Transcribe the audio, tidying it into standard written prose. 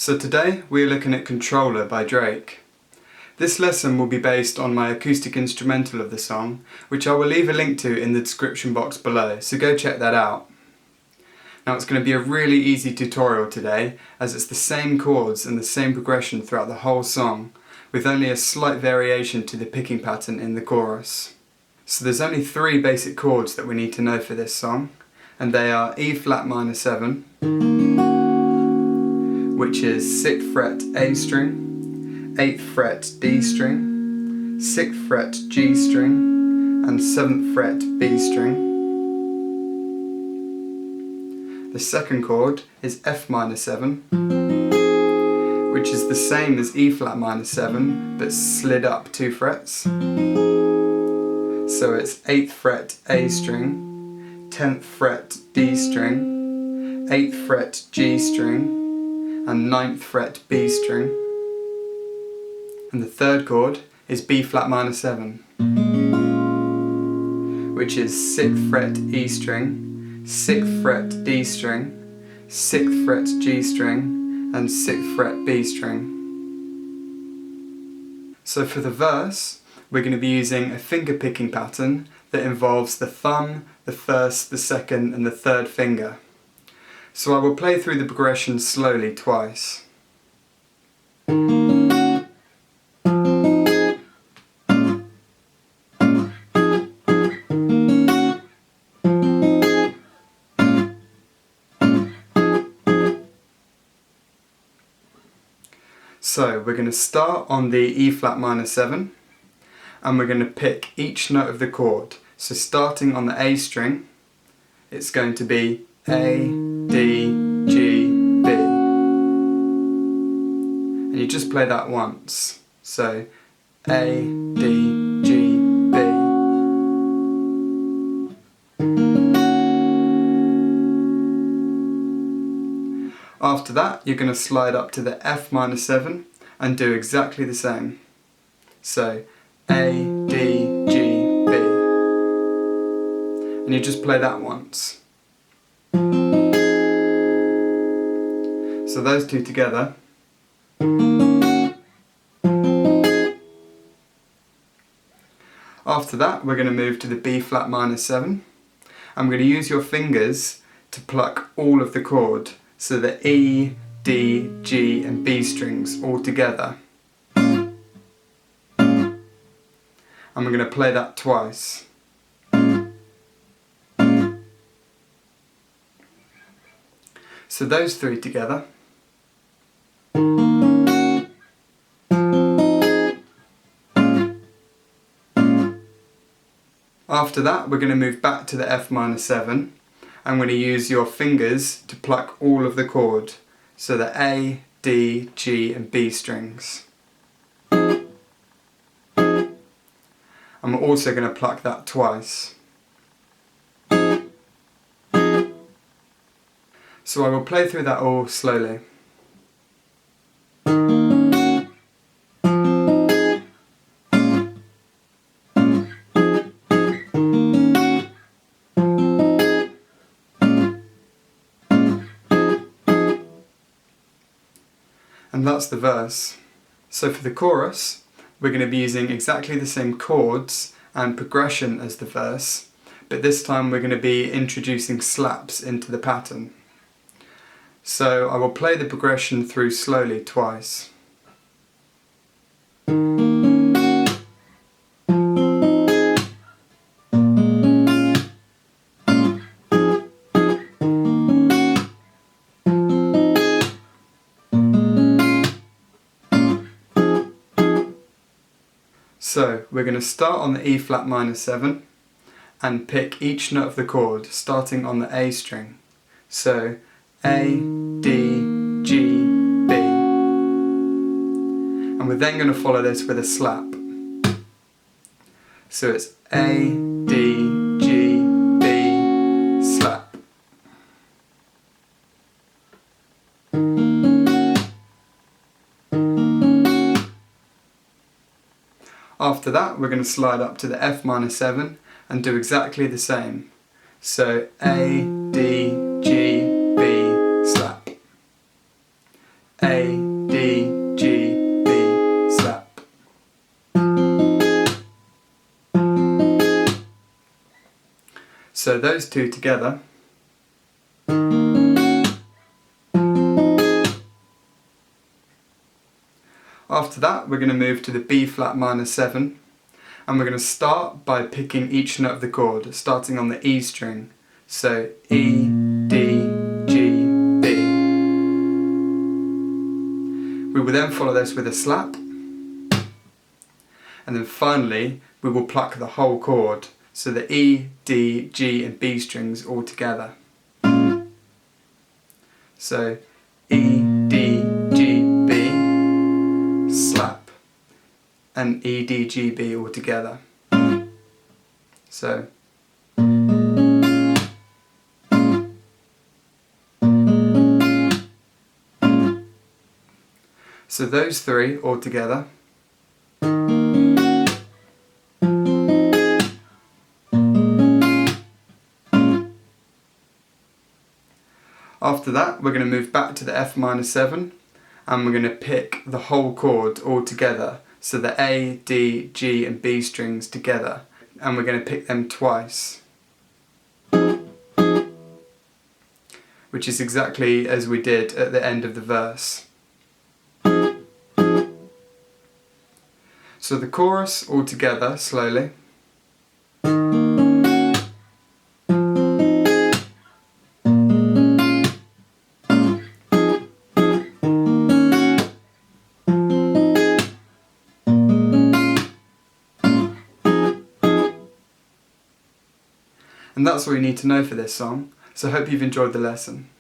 So today we are looking at Controlla by Drake. This lesson will be based on my acoustic instrumental of the song, which I will leave a link to in the description box below, so go check that out. Now it's going to be a really easy tutorial today, as it's the same chords and the same progression throughout the whole song, with only a slight variation to the picking pattern in the chorus. So there's only 3 basic chords that we need to know for this song, and they are E flat minor 7, which is 6th fret A string, 8th fret D string, 6th fret G string, and 7th fret B string. The second chord is F minor 7, which is the same as E flat minor 7 but slid up 2 frets. So it's 8th fret A string, 10th fret D string, 8th fret G string, and 9th fret B string. And the third chord is B flat minor 7, which is 6th fret E string, 6th fret D string, 6th fret G string, and 6th fret B string. So for the verse, we're going to be using a finger picking pattern that involves the thumb, the first, the second, and the third finger. So I will play through the progression slowly twice. So we're going to start on the E flat minor 7, and we're going to pick each note of the chord. So starting on the A string, it's going to be A, D, G, B. And you just play that once. So A, D, G, B. After that, you're going to slide up to the F minor 7 and do exactly the same. So A, D, G, B. And you just play that once. So those two together. After that, we're going to move to the B flat minor 7. I'm going to use your fingers to pluck all of the chord, so the E, D, G and B strings all together. And we're going to play that twice. So those 3 together. After that, we're going to move back to the F minor 7. I'm going to use your fingers to pluck all of the chord, so the A, D, G and B strings. I'm also going to pluck that twice. So I will play through that all slowly. And that's the verse. So for the chorus, we're going to be using exactly the same chords and progression as the verse, but this time we're going to be introducing slaps into the pattern. So I will play the progression through slowly twice. So we're going to start on the E flat minor 7 and pick each note of the chord starting on the A string. So A, D, G, B. And we're then going to follow this with a slap. So it's A, D, G, B, slap. After that, we're going to slide up to the F minor 7 and do exactly the same. So A, D, G, B, slap. A, So those two together. After that, we're going to move to the B flat minor 7, and we're going to start by picking each note of the chord, starting on the E string. So E, D, G, B. We will then follow this with a slap, and then finally we will pluck the whole chord, so the E, D, G and B strings all together. So E, D, G, B, slap, and E, D, G, B all together. So those three all together. After that, we're going to move back to the F minor 7, and we're going to pick the whole chord all together, so the A, D, G and B strings together, and we're going to pick them twice, which is exactly as we did at the end of the verse. So the chorus all together slowly. And that's all you need to know for this song, so I hope you've enjoyed the lesson.